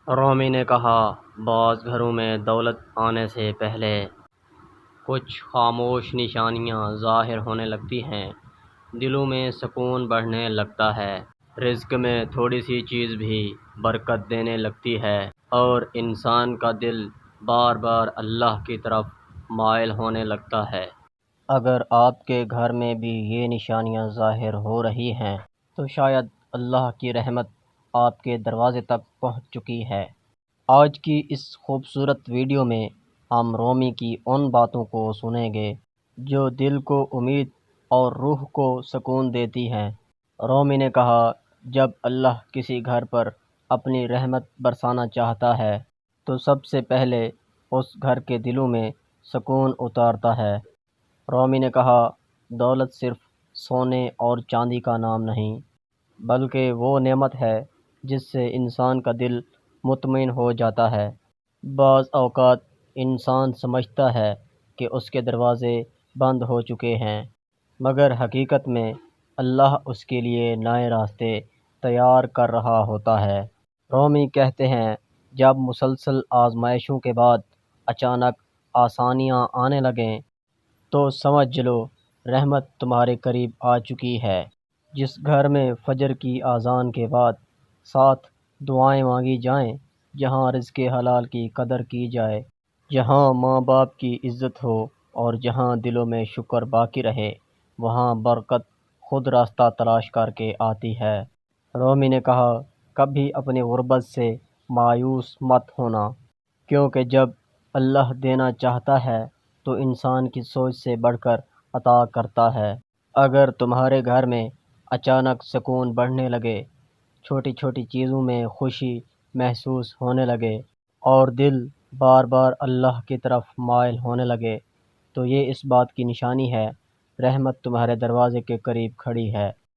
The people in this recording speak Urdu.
رومی نے کہا، بعض گھروں میں دولت آنے سے پہلے کچھ خاموش نشانیاں ظاہر ہونے لگتی ہیں۔ دلوں میں سکون بڑھنے لگتا ہے، رزق میں تھوڑی سی چیز بھی برکت دینے لگتی ہے، اور انسان کا دل بار بار اللہ کی طرف مائل ہونے لگتا ہے۔ اگر آپ کے گھر میں بھی یہ نشانیاں ظاہر ہو رہی ہیں تو شاید اللہ کی رحمت آپ کے دروازے تک پہنچ چکی ہے۔ آج کی اس خوبصورت ویڈیو میں ہم رومی کی ان باتوں کو سنیں گے جو دل کو امید اور روح کو سکون دیتی ہیں۔ رومی نے کہا، جب اللہ کسی گھر پر اپنی رحمت برسانا چاہتا ہے تو سب سے پہلے اس گھر کے دلوں میں سکون اتارتا ہے۔ رومی نے کہا، دولت صرف سونے اور چاندی کا نام نہیں، بلکہ وہ نعمت ہے جس سے انسان کا دل مطمئن ہو جاتا ہے۔ بعض اوقات انسان سمجھتا ہے کہ اس کے دروازے بند ہو چکے ہیں، مگر حقیقت میں اللہ اس کے لیے نئے راستے تیار کر رہا ہوتا ہے۔ رومی کہتے ہیں، جب مسلسل آزمائشوں کے بعد اچانک آسانیاں آنے لگیں تو سمجھ لو رحمت تمہارے قریب آ چکی ہے۔ جس گھر میں فجر کی اذان کے بعد 7 دعائیں مانگی جائیں، جہاں رزق حلال کی قدر کی جائے، جہاں ماں باپ کی عزت ہو اور جہاں دلوں میں شکر باقی رہے، وہاں برکت خود راستہ تلاش کر کے آتی ہے۔ رومی نے کہا، کبھی اپنی غربت سے مایوس مت ہونا، کیونکہ جب اللہ دینا چاہتا ہے تو انسان کی سوچ سے بڑھ کر عطا کرتا ہے۔ اگر تمہارے گھر میں اچانک سکون بڑھنے لگے، چھوٹی چھوٹی چیزوں میں خوشی محسوس ہونے لگے اور دل بار بار اللہ کی طرف مائل ہونے لگے، تو یہ اس بات کی نشانی ہے رحمت تمہارے دروازے کے قریب کھڑی ہے۔